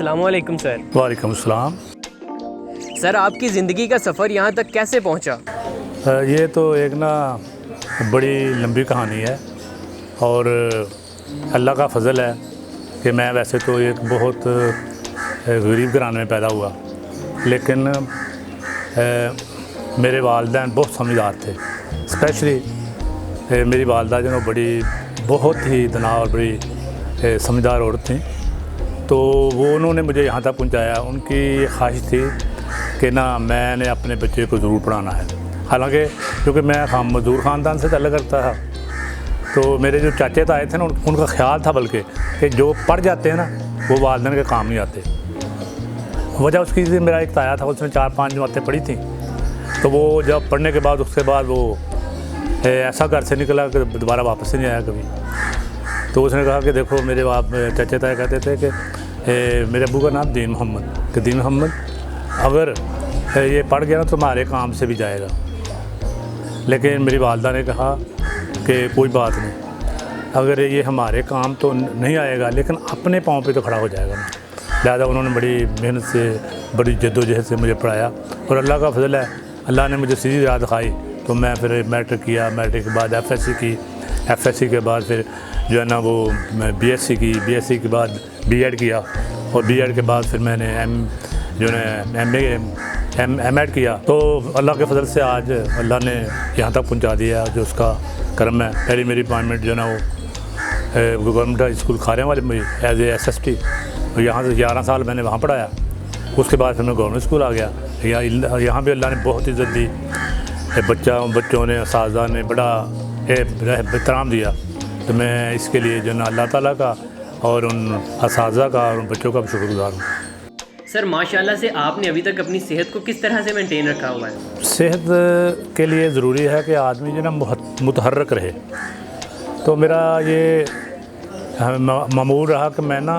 अस्सलामुअलैकुम सर। वालेकुम अस्सलाम। सर आपकी ज़िंदगी का सफ़र यहाँ तक कैसे पहुँचा? ये तो एक ना बड़ी लंबी कहानी है और अल्लाह का फ़ज़ल है कि मैं वैसे तो एक बहुत गरीब घराने में पैदा हुआ, लेकिन मेरे वालिदैन बहुत समझदार थे। स्पेशली मेरी वालिदा जो बड़ी बहुत ही दना और बड़ी समझदार औरत थी, तो वो उन्होंने मुझे यहाँ तक पहुँचाया। उनकी ख्वाहिश थी कि ना मैंने अपने बच्चे को ज़रूर पढ़ाना है। हालांकि क्योंकि मैं मज़दूर ख़ानदान से ताल्लुक़ रखता था, तो मेरे जो चाचे ताए थे ना उनका ख्याल था बल्कि कि जो पढ़ जाते हैं ना वो वालिदैन के काम नहीं आते। वजह उसकी थी, मेरा एक ताया था, उसने 4-5 जमातें पढ़ी थी, तो वो जब पढ़ने के बाद उसके बाद वो ऐसा घर से निकला कि दोबारा वापस ही नहीं आया कभी। तो उसने कहा कि देखो मेरे चाचे ताए कहते थे कि मेरे अब्बू का नाम दीन मोहम्मद अगर ये पढ़ गया ना तो हमारे काम से भी जाएगा। लेकिन मेरी वालिदा ने कहा कि कोई बात नहीं, अगर ये हमारे काम तो नहीं आएगा लेकिन अपने पाँव पे तो खड़ा हो जाएगा ना। लिहाजा उन्होंने बड़ी मेहनत से बड़ी जद्दोजहद से मुझे पढ़ाया और अल्लाह का फजल है, अल्लाह ने मुझे सीधी राह दिखाई। तो मैं फिर मैट्रिक किया, मैट्रिक के बाद एफएससी की, एफएससी के बाद फिर जो है ना वो बीएससी की, बीएससी के बाद बीएड किया और बीएड के बाद फिर मैंने एमएड किया। तो अल्लाह के फजल से आज अल्लाह ने यहाँ तक पहुँचा दिया, जो उसका करम है। पहली मेरी अपॉइंटमेंट जो है ना वो गवर्नमेंट स्कूल खारियां वाले में एज ए SST, यहाँ से 11 साल मैंने वहाँ पढ़ाया। उसके बाद फिर मैं गवर्नमेंट स्कूल आ गया। यहाँ भी अल्लाह ने बहुत इज़्ज़त दी, बच्चों ने, उस्ताज़ा ने बड़ा एहतराम दिया। तो मैं इसके लिए जो ना अल्लाह ताला का और उन उस्ताज़ा का और उन बच्चों का भी शुक्रगुज़ार हूँ। सर माशाल्लाह से आपने अभी तक अपनी सेहत को किस तरह से मेंटेन रखा हुआ है? सेहत के लिए ज़रूरी है कि आदमी जो ना मुतहर्रक रहे। तो मेरा ये मामूल रहा कि मैं ना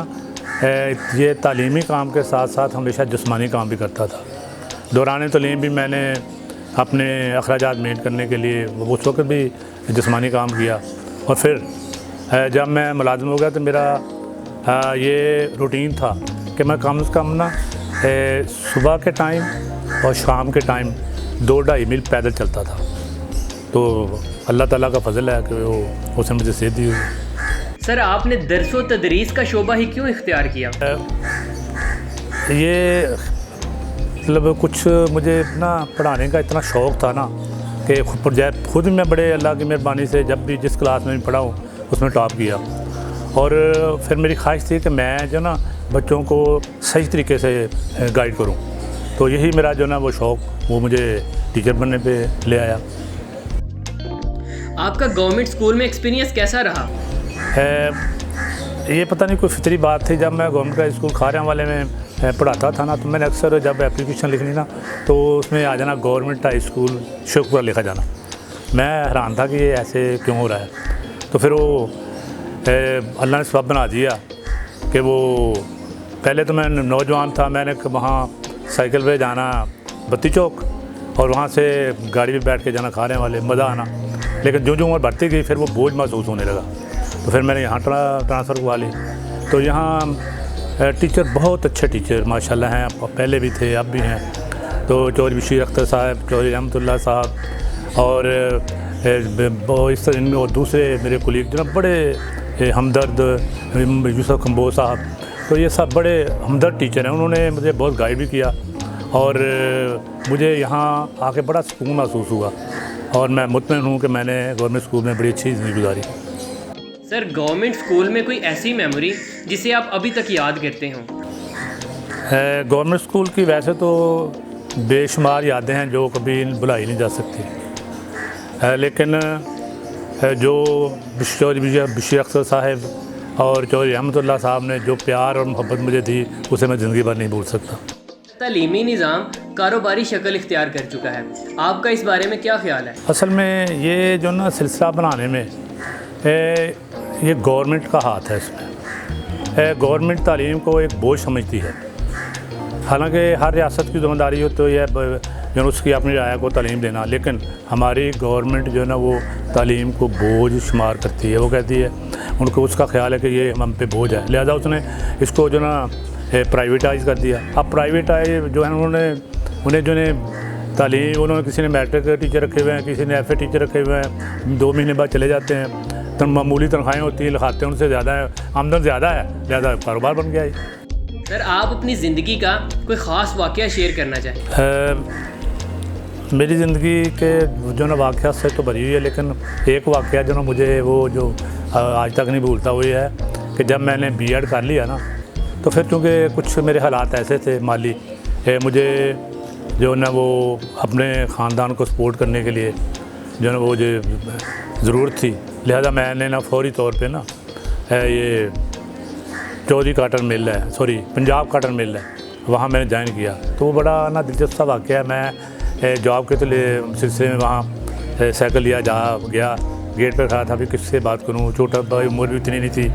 ये तालीमी काम के साथ साथ हमेशा जिस्मानी काम भी करता था। दौरान तालीम भी मैंने अपने अखराजात मेंटेन करने के लिए उस वक्त भी जिस्मानी काम किया। और फिर जब मैं मुलाजिम हो गया तो मेरा ये रूटीन था कि मैं कम से कम ना सुबह के टाइम और शाम के टाइम 2-2.5 मील पैदल चलता था। तो अल्लाह ताला का फजल है कि वो उसने मुझे सेहत दी हुई। सर आपने दरसो तदरीस का शोबा ही क्यों इख्तियार किया? ये मतलब कुछ मुझे ना पढ़ाने का इतना शौक़ था ना कि प्रोजेक्ट खुद मैं बड़े अल्लाह की मेहरबानी से जब भी जिस क्लास में पढ़ा हूँ उसमें टॉप किया। और फिर मेरी ख्वाहिश थी कि मैं जो ना बच्चों को सही तरीके से गाइड करूं। तो यही मेरा जो ना वो शौक़ वो मुझे टीचर बनने पे ले आया। आपका गवर्नमेंट स्कूल में एक्सपीरियंस कैसा रहा? ये पता नहीं कोई फितरी बात थी, जब मैं गवर्नमेंट का स्कूल खारियां वाले में पढ़ाता था ना, तो मैंने अक्सर जब एप्लीकेशन लिखनी ना तो उसमें आ जाना गवर्नमेंट हाई स्कूल शेखपुरा लिखा जाना। मैं हैरान था कि ये ऐसे क्यों हो रहा है। तो फिर वो अल्लाह ने सबब बना दिया कि वो पहले तो मैं नौजवान था, मैंने वहाँ साइकिल पे जाना बत्ती चौक और वहाँ से गाड़ी पे बैठ के जाना खाने वाले, मज़ा आना। लेकिन जो उम्र बढ़ती गई फिर वो बोझ महसूस होने लगा। तो फिर मैंने यहाँ ट्रांसफ़र करवा ली। तो यहाँ टीचर बहुत अच्छे टीचर माशाल्लाह हैं, पहले भी थे अब भी हैं। तो चौधरी बशीर अख्तर साहब, चौधरी रहमतुल्लाह साहब और इस तरह और दूसरे मेरे कुलीग जो ना बड़े हमदर्द, यूसुफ खम्बो साहब, तो ये सब बड़े हमदर्द टीचर हैं। उन्होंने मुझे बहुत गाइड भी किया और मुझे यहाँ आके बड़ा सुकून महसूस हुआ और मैं मुतमईन हूँ कि मैंने गवर्नमेंट स्कूल में बड़ी अच्छी ज़िंदगी गुजारी। सर गवर्नमेंट स्कूल में कोई ऐसी मेमोरी जिसे आप अभी तक याद करते हों? गवर्नमेंट स्कूल की वैसे तो बेशुमार यादें हैं जो कभी भुलाई नहीं जा सकती। लेकिन जो चौधरी बशीर अख्तर साहब और चौधरी रहमतुल्लाह साहब ने जो प्यार और मोहब्बत मुझे दी उसे मैं ज़िंदगी भर नहीं भूल सकता। तालीमी निज़ाम कारोबारी शक्ल इख्तियार कर चुका है, आपका इस बारे में क्या ख्याल है? असल में ये जो ना सिलसिला बनाने में ये गवर्नमेंट का हाथ है। इसमें गवर्नमेंट तालीम को एक बोझ समझती है। हालांकि हर रियासत की ज़िम्मेदारी हो तो यह जो उसकी अपनी राय को तालीम देना, लेकिन हमारी गवर्नमेंट जो है ना वो तालीम को बोझ शुमार करती है। वो कहती है, उनको उसका ख्याल है कि ये हम पे बोझ है, लिहाजा उसने इसको जो ना प्राइवेटाइज़ कर दिया। अब प्राइवेटाइज जो है उन्हें जो है तालीम, उन्होंने किसी ने मैट्रिक टीचर रखे हुए हैं, किसी ने FA टीचर रखे हुए हैं, 2 महीने बाद चले जाते हैं, तो मामूली तनख्वाहें होती हैं, लिखाते हैं उनसे ज़्यादा है, आमदन ज़्यादा है, ज़्यादा कारोबार बन गया है। सर, आप अपनी ज़िंदगी का कोई ख़ास वाक़या शेयर करना चाहें? मेरी ज़िंदगी के जो ना वाक़या से तो भरी हुई है, लेकिन एक वाक़या जो ना मुझे वो जो आज तक नहीं भूलता वो ये है कि जब मैंने B.Ed कर लिया ना, तो फिर चूँकि कुछ मेरे हालात ऐसे थे माली, मुझे जो ना वो अपने ख़ानदान को सपोर्ट करने के लिए जो ना वो जो ज़रूरत थी, लिहाजा मैंने ना फौरी तौर पे ना ये चौधरी काटन मिल है, सॉरी पंजाब काटन मिल है, वहाँ मैंने ज्वाइन किया। तो वो बड़ा ना दिलचस्प वाक़या है। मैं जॉब के सिलसिले में वहाँ साइकिल लिया गया, गेट पर खड़ा था, अभी किससे बात करूँ, छोटा भाई, उम्र भी इतनी नहीं थी,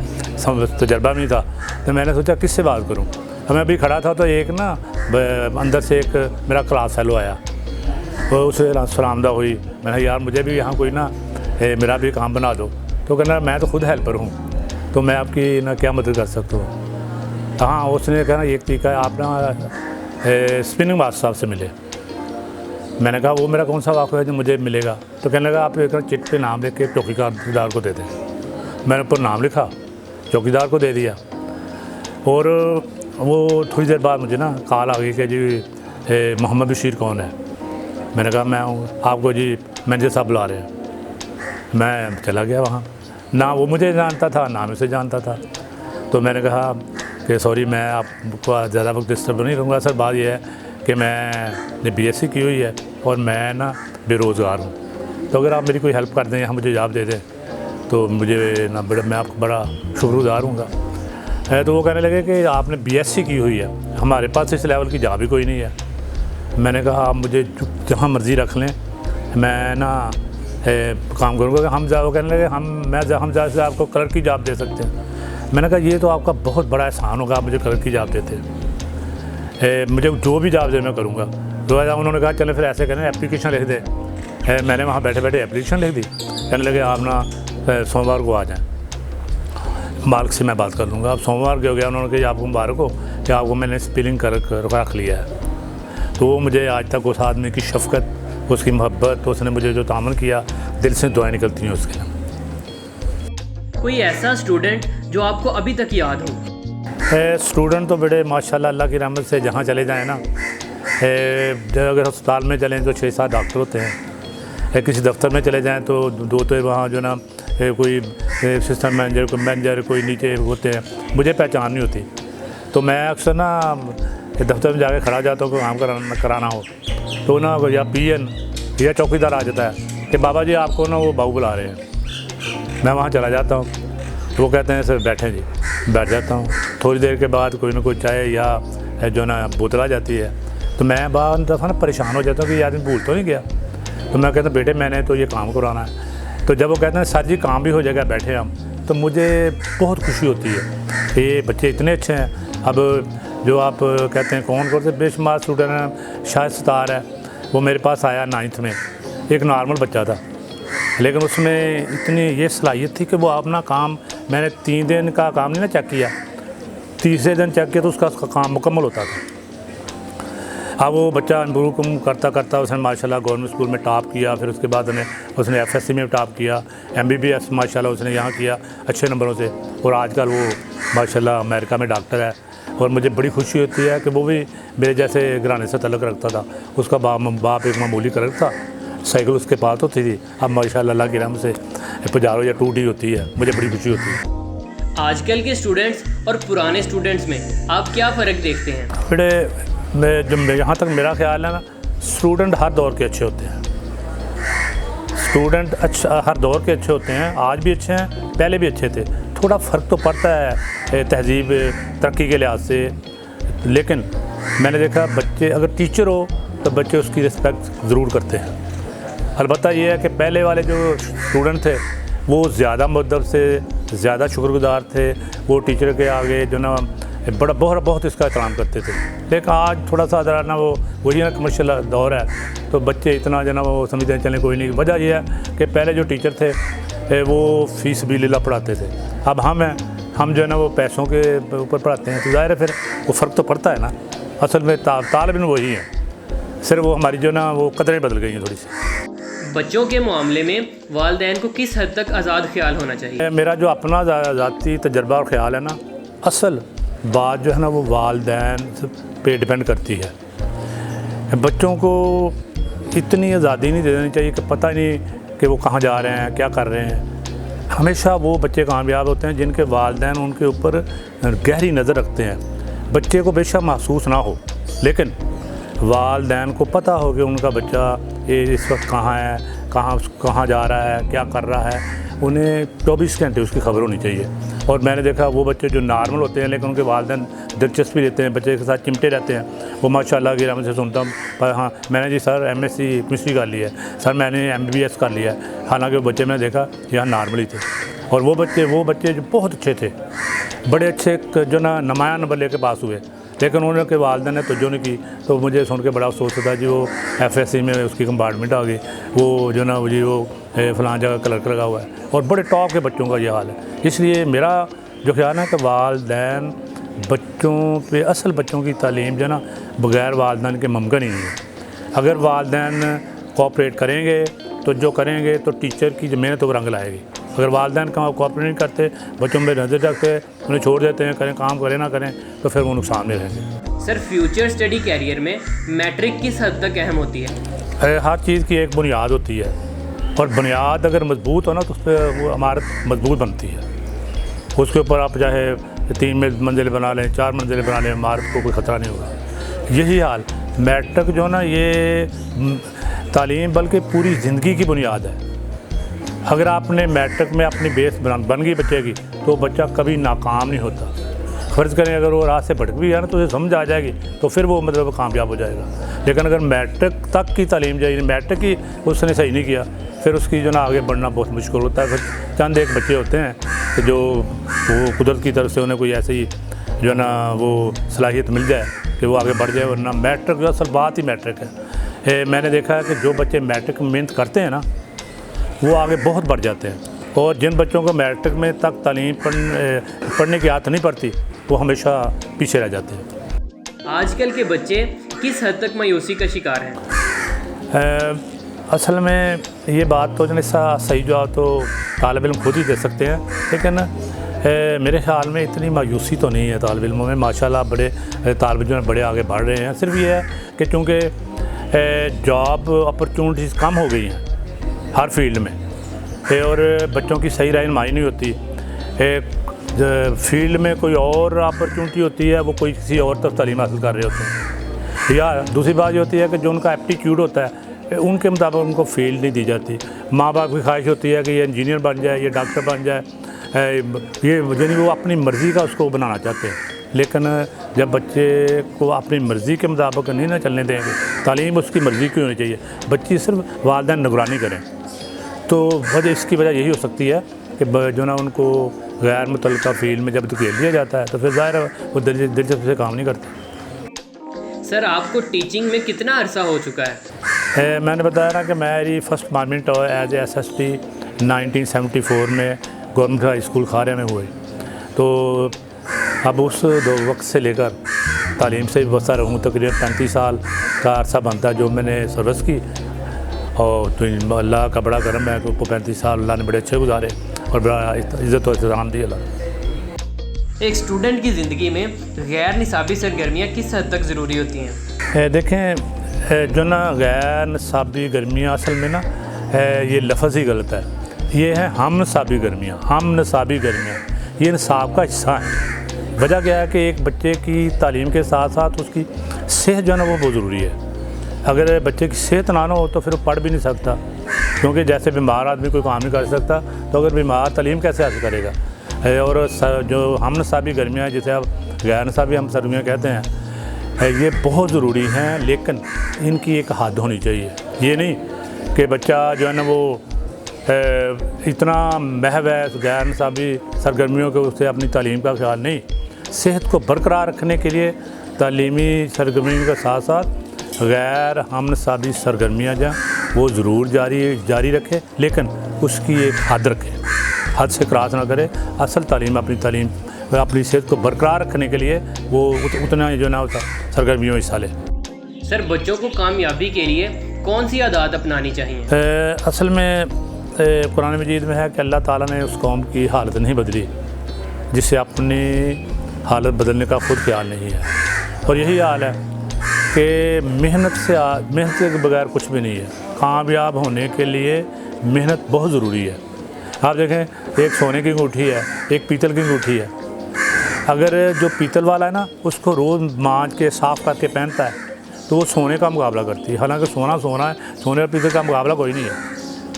तजर्बा भी नहीं था, तो मैंने सोचा किससे बात करूँ। मैं अभी खड़ा था तो एक ना अंदर से एक मेरा क्लास फेलो आया, वो उससे सलामदा हुई। मैंने यार मुझे भी यहाँ कोई ना मेरा भी काम बना दो। तो कहना मैं तो खुद हेल्पर हूँ, तो मैं आपकी ना क्या मदद कर सकता हूँ। हाँ, उसने कहना एक तरीका है, आप ना स्पिनिंग मास्टर साहब से मिले। मैंने कहा वो मेरा कौन सा वाक़ है जो मुझे मिलेगा? तो कहने लगा आप एक चिट पे नाम लिख के चौकीदार को दे दें। मैंने ऊपर नाम लिखा, चौकीदार को दे दिया, और वो थोड़ी देर बाद मुझे ना कॉल आ गई कि जी मोहम्मद बशीर कौन है? मैंने कहा मैं हूँ, आपको जी मैनेजर साहब बुला रहे हैं। मैं चला गया वहाँ, ना वो मुझे जानता था ना मैं उसे जानता था। तो मैंने कहा कि सॉरी मैं आपको ज़्यादा वक्त डिस्टर्ब नहीं करूँगा सर, बात यह है कि मैंने BSc की हुई है और मैं ना बेरोज़गार हूँ, तो अगर आप मेरी कोई हेल्प कर दें या मुझे जॉब दे दें तो मुझे ना मैं आपको बड़ा शुक्रगुज़ार हूँगा। तो वो कहने लगे कि आपने BSc की हुई है, हमारे पास इस लेवल की जॉब ही कोई नहीं है। मैंने कहा आप मुझे जहाँ मर्ज़ी रख लें, मैं ना काम करूँगा। वो कहने लगे हम ज़्यादा से आपको क्लर्क की जॉब दे सकते हैं। मैंने कहा ये तो आपका बहुत बड़ा एहसान होगा, आप मुझे क्लर्क की जॉब देते, मुझे जो भी जॉब दे मैं करूँगा। तो उन्होंने कहा चले फिर ऐसे कहने एप्लीकेशन लिख दे। मैंने वहाँ बैठे बैठे एप्लीकेशन लिख दी। कहने लगे आप ना सोमवार को आ जाएँ, मालिक से मैं बात कर लूँगा। अब सोमवार के हो गया, उन्होंने कहा आपको मुबारक हो कि आपको मैंने स्पिलिंग कर रख लिया है। तो वो मुझे आज तक उस आदमी की शफ़क़त, उसकी मोहब्बत, उसने मुझे जो तामन किया, दिल से दुआएं निकलती हैं उसके। कोई ऐसा स्टूडेंट जो आपको अभी तक याद हो? स्टूडेंट तो बड़े माशाल्लाह अल्लाह की रहमत से जहाँ चले जाएँ ना, अगर अस्पताल में चलें तो 6-7 डॉक्टर होते हैं, किसी दफ्तर में चले जाएँ तो 2 तो वहाँ जो ना कोई सिस्टम मैनेजर, कोई मैनेजर, कोई नीचे होते हैं, मुझे पहचान नहीं होती। तो मैं अक्सर ना दफ्तर में जाके खड़ा जाता हूँ कि काम कराना हो, तो ना या PN या चौकीदार आ जाता है कि बाबा जी आपको ना वो बाबू बुला रहे हैं। मैं वहाँ चला जाता हूँ, तो वो कहते हैं सर बैठें जी, बैठ जाता हूँ। थोड़ी देर के बाद कोई ना कोई चाय या जो ना बोतल आ जाती है, तो मैं बाद दफ़ा ना परेशान हो जाता हूँ कि ये आदमी भूल तो नहीं गया। तो मैं कहता हूँ बेटे मैंने तो ये काम कराना है। तो जब वो कहते हैं सर जी काम भी हो जाएगा, बैठे हम, तो मुझे बहुत खुशी होती है कि ये बच्चे इतने अच्छे हैं। अब जो आप कहते हैं कौन से बेशुमार स्टूडेंट हैं, शायद सितार है, वो मेरे पास आया 9th में, एक नॉर्मल बच्चा था, लेकिन उसमें इतनी ये सलाहियत थी कि वो अपना काम, मैंने 3 दिन का काम नहीं ना चेक किया, तीसरे दिन चेक किया तो उसका काम मुकम्मल होता था। अब वो बच्चा इम्प्रूव करता करता उसने माशाल्लाह गवर्नमेंट स्कूल में टॉप किया, फिर उसके बाद उसने FSC में टॉप किया, MBBS माशाल्लाह उसने यहाँ किया अच्छे नंबरों से, और आजकल वो माशाल्लाह अमेरिका में डॉक्टर है। और मुझे बड़ी खुशी होती है कि वो भी मेरे जैसे घराने से तल्लुक़ रखता था। उसका बाप एक मामूली क्लर्क था, साइकिल उसके पास होती थी, अब माशाल्लाह अल्लाह की रहमत से पजारो या टूटी होती है, मुझे बड़ी खुशी होती है। आजकल के स्टूडेंट्स और पुराने स्टूडेंट्स में आप क्या फ़र्क देखते हैं? बड़े यहाँ तक मेरा ख्याल है ना, स्टूडेंट हर दौर के अच्छे होते हैं, स्टूडेंट अच्छा हर दौर के अच्छे होते हैं, आज भी अच्छे हैं, पहले भी अच्छे थे। थोड़ा फ़र्क तो पड़ता है तहज़ीब तरक्की के लिहाज से, लेकिन मैंने देखा बच्चे अगर टीचर हो तो बच्चे उसकी रिस्पेक्ट ज़रूर करते हैं। अलबत्ता ये है कि पहले वाले जो स्टूडेंट थे वो ज़्यादा मुअद्दब से ज़्यादा शुक्रगुज़ार थे, वो टीचर के आगे जो ना बड़ा बहुत इसका एहतराम करते थे। लेकिन आज थोड़ा सा ज़रा ना वही ना कमर्शियल दौर है, तो बच्चे इतना जो ना वो समझते हैं चलें कोई नहीं। वजह यह है कि पहले जो टीचर थे वो फ़ीस भी लीला पढ़ाते थे, अब हम हैं, हम जो है ना वो पैसों के ऊपर पढ़ाते हैं, तो ज़ाहिर है फिर वो फ़र्क तो पड़ता है ना। असल में तालिब इल्म वही है, सिर्फ वो हमारी जो ना वो कदरें बदल गई हैं थोड़ी सी। बच्चों के मामले में वालिदैन को किस हद तक आज़ाद ख्याल होना चाहिए? मेरा जो अपना ज़ाती तजर्बा और ख़्याल है ना, असल बात जो है ना वो वालिदैन पे डिपेंड करती है। बच्चों को इतनी आज़ादी नहीं दे देनी चाहिए कि पता नहीं कि वो कहाँ जा रहे हैं, क्या कर रहे हैं। हमेशा वो बच्चे कामयाब होते हैं जिनके वालिदैन उनके ऊपर गहरी नज़र रखते हैं। बच्चे को बेशक महसूस ना हो, लेकिन वालिदैन को पता हो कि उनका बच्चा ये इस वक्त कहाँ है, कहाँ जा रहा है, क्या कर रहा है। उन्हें 24 घंटे उसकी खबर होनी चाहिए। और मैंने देखा वो बच्चे जो नॉर्मल होते हैं लेकिन उनके वालिदैन दिलचस्पी लेते हैं, बच्चे के साथ चिमटे रहते हैं, वो माशाल्लाह की रहमत से सुनता हूँ पर हाँ मैंने जी सर MSc केमिस्ट्री कर लिया है, सर मैंने MBBS कर लिया है। हालांकि वो बच्चे मैंने देखा यहाँ नॉर्मल ही थे। और वो बच्चे जो बहुत अच्छे थे, बड़े अच्छे जो ना नुमाया नंबर लेके पास हुए, लेकिन उनके वालिदैन ने तवज्जो नहीं की। तो मुझे सुन के बड़ा अफसोस होता जी वो FSC में उसकी कंपार्टमेंट आ गई, वो जो ना जी वो फ़लाँ जगह क्लर्क लगा हुआ है। और बड़े टॉप के बच्चों का ये हाल है। इसलिए मेरा जो ख्याल है कि वालिदैन बच्चों पे, असल बच्चों की तालीम जो ना बग़ैर वालिदैन के मुमकिन ही नहीं है। अगर वालिदैन कोऑपरेट करेंगे तो जो करेंगे तो टीचर की जो मेहनत वो रंग लाएगी। अगर वालिदैन का कोऑपरेट नहीं करते, बच्चों में नज़र रखते, उन्हें छोड़ देते हैं, करें काम करें ना करें, तो फिर वो नुकसान में रहेंगे। सर फ्यूचर स्टडी कैरियर में मैट्रिक किस हद तक अहम होती है? हर चीज़ की एक बुनियाद होती है, और बुनियाद अगर मजबूत हो ना तो उस पर वो इमारत मजबूत बनती है। उसके ऊपर आप चाहे 3 मंजिल बना लें, 4 मंजिल बना लें, इमारत को कोई ख़तरा नहीं होगा। यही हाल मैट्रिक जो ना ये तालीम बल्कि पूरी ज़िंदगी की बुनियाद है। अगर आपने मैट्रिक में अपनी बेस बन गई बच्चे की, तो बच्चा कभी नाकाम नहीं होता। फ़र्ज़ करें अगर वो राह से भटक भी है ना तो उसे समझ आ जाएगी, तो फिर वो मतलब कामयाब हो जाएगा। लेकिन अगर मैट्रिक तक की तालीम जाए, मैट्रिक ही उसने सही नहीं किया, फिर उसकी जो ना आगे बढ़ना बहुत मुश्किल होता है। फिर चंद एक बच्चे होते हैं कि जो वो कुदरत की तरफ से उन्हें कोई ऐसे ही जो है ना वो सलाहियत मिल जाए कि वो आगे बढ़ जाए, वरना मैट्रिक जो असल बात ही मैट्रिक है। मैंने देखा है कि जो बच्चे मैट्रिक में मेहनत करते हैं ना वो आगे बहुत बढ़ जाते हैं, और जिन बच्चों को मैट्रिक में तक तालीम पढ़ने की आदत नहीं पड़ती वो हमेशा पीछे रह जाते हैं। आजकल के बच्चे किस हद तक मायूसी का शिकार हैं? असल में ये बात तो जैसा सही जवाब तो तालिब इल्म खुद ही दे सकते हैं, लेकिन मेरे ख्याल में इतनी मायूसी तो नहीं है तालिब इल्मों में। माशाल्लाह बड़े तालिब इल्म बड़े आगे बढ़ रहे हैं। सिर्फ ये है कि चूँकि जॉब अपॉर्चुनिटीज़ कम हो गई हैं हर फील्ड में, और बच्चों की सही रहनुमाई नहीं होती। फील्ड में कोई और अपॉर्चुनिटी होती है, वो कोई किसी और तरफ तालीम हासिल कर रहे होते हैं। या दूसरी बात ये होती है कि जो उनका एप्टीट्यूड होता है उनके मुताबिक उनको फील्ड नहीं दी जाती। माँ बाप की ख्वाहिश होती है कि ये इंजीनियर बन जाए, ये डॉक्टर बन जाए, ये यानी वो अपनी मर्ज़ी का उसको बनाना चाहते हैं। लेकिन जब बच्चे को अपनी मर्ज़ी के मुताबिक नहीं ना चलने देंगे, तालीम उसकी मर्ज़ी की होनी चाहिए, बच्ची सिर्फ वालिदैन निगरानी करें, तो इसकी वजह यही हो सकती है कि जो ना उनको गैर मुतल्लिका फील्ड में जब धकेल दिया जाता है तो फिर ज़ाहिर है वो दिलचस्पी से काम नहीं करते। सर आपको टीचिंग में कितना अरसा हो चुका है? मैंने बताया ना कि मेरी फ़र्स्ट परमानेंट एज SST 1974 में गवर्नमेंट हाई स्कूल खारे में हुई। तो अब उस वक्त से लेकर तालीम से व्यवस्था रहूँ, तकरीबन 35 साल का अरसा बनता है जो मैंने सर्विस की। और तो अल्लाह का बड़ा करम है कि 35 साल अल्लाह ने बड़े अच्छे गुजारे और बड़ा इज़्ज़त और एहतराम दिया अल्लाह। एक स्टूडेंट की ज़िंदगी में गैर निसाबी सरगर्मियाँ किस हद तक ज़रूरी होती हैं? देखें जो ना गैर निसाबी गर्मियाँ असल में ना ये लफ्ज़ ही गलत है। ये है हम निसाबी गर्मियाँ। हम निसाबी गर्मियाँ ये निसाब का हिस्सा है। वजह क्या है कि एक बच्चे की तालीम के साथ साथ उसकी सेहत जो है ना वो बहुत ज़रूरी है। अगर बच्चे की सेहत ना हो तो फिर वो पढ़ भी नहीं सकता, क्योंकि जैसे बीमार आदमी कोई काम नहीं कर सकता, तो अगर बीमार तालीम कैसे हासिल करेगा। और जो हम निसाबी गर्मियाँ जिसे अब गैर निसाबी हम सर्दियाँ कहते हैं, ये बहुत ज़रूरी हैं, लेकिन इनकी एक हद होनी चाहिए। ये नहीं कि बच्चा जो है ना वो इतना महव है गैर निसाबी सरगर्मियों के उससे अपनी तालीम का ख्याल नहीं। सेहत को बरकरार रखने के लिए तालीमी सरगर्मियों के साथ साथ गैर हम निसाबी सरगर्मियाँ जो वो ज़रूर जारी रखे, लेकिन उसकी एक हद रखे, हद से क्रॉस ना करे। असल तालीम अपनी तालीम वह अपनी सेहत को बरकरार रखने के लिए वो उतना जो ना सरगर्मियों में हिस्सा ले। सर, बच्चों को कामयाबी के लिए कौन सी आदत अपनानी चाहिए? असल में कुरान मजीद में है कि अल्लाह ताला ने उस कौम की हालत नहीं बदली जिससे अपनी हालत बदलने का ख़ुद ख्याल नहीं है। और यही हाल है कि मेहनत के बगैर कुछ भी नहीं है। कामयाब होने के लिए मेहनत बहुत ज़रूरी है। आप देखें, एक सोने की अंगूठी है, एक पीतल की अंगूठी है। अगर जो पीतल वाला है ना, उसको रोज़ मांज के साफ़ करके पहनता है तो वो सोने का मुकाबला करती है। हालांकि सोना है, सोने और पीतल का मुकाबला कोई नहीं है।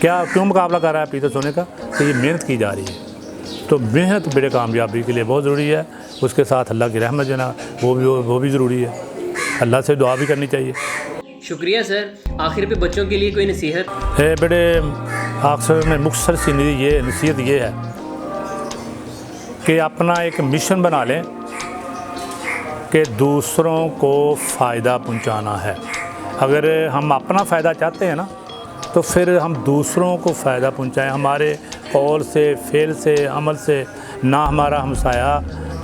क्यों मुकाबला कर रहा है पीतल सोने का? तो ये मेहनत की जा रही है। तो मेहनत बड़े कामयाबी के लिए बहुत ज़रूरी है। उसके साथ अल्लाह की रहमत जो ना वो भी ज़रूरी है। अल्लाह से दुआ भी करनी चाहिए। शुक्रिया सर। आखिर पे बच्चों के लिए कोई नसीहत? बड़े अक्सर में मुख्तसर सी नसीहत ये है कि अपना एक मिशन बना लें कि दूसरों को फ़ायदा पहुंचाना है। अगर हम अपना फ़ायदा चाहते हैं ना, तो फिर हम दूसरों को फ़ायदा पहुंचाएं। हमारे कौल से, फ़ेल से, अमल से ना हमारा हमसाया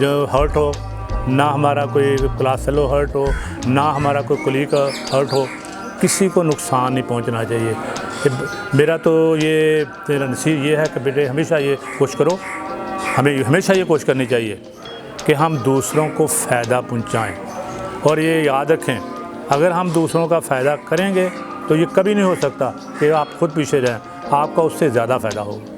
जो हर्ट हो, ना हमारा कोई क्लास फेलो हर्ट हो, ना हमारा कोई कुलीग हर्ट हो। किसी को नुकसान नहीं पहुंचना चाहिए। मेरा तो ये तेरा नसीहत ये है कि बेटे हमेशा ये कोशिश करो, हमें हमेशा ये कोशिश करनी चाहिए कि हम दूसरों को फ़ायदा पहुंचाएं। और ये याद रखें, अगर हम दूसरों का फ़ायदा करेंगे तो ये कभी नहीं हो सकता कि आप खुद पीछे रहें, आपका उससे ज़्यादा फ़ायदा होगा।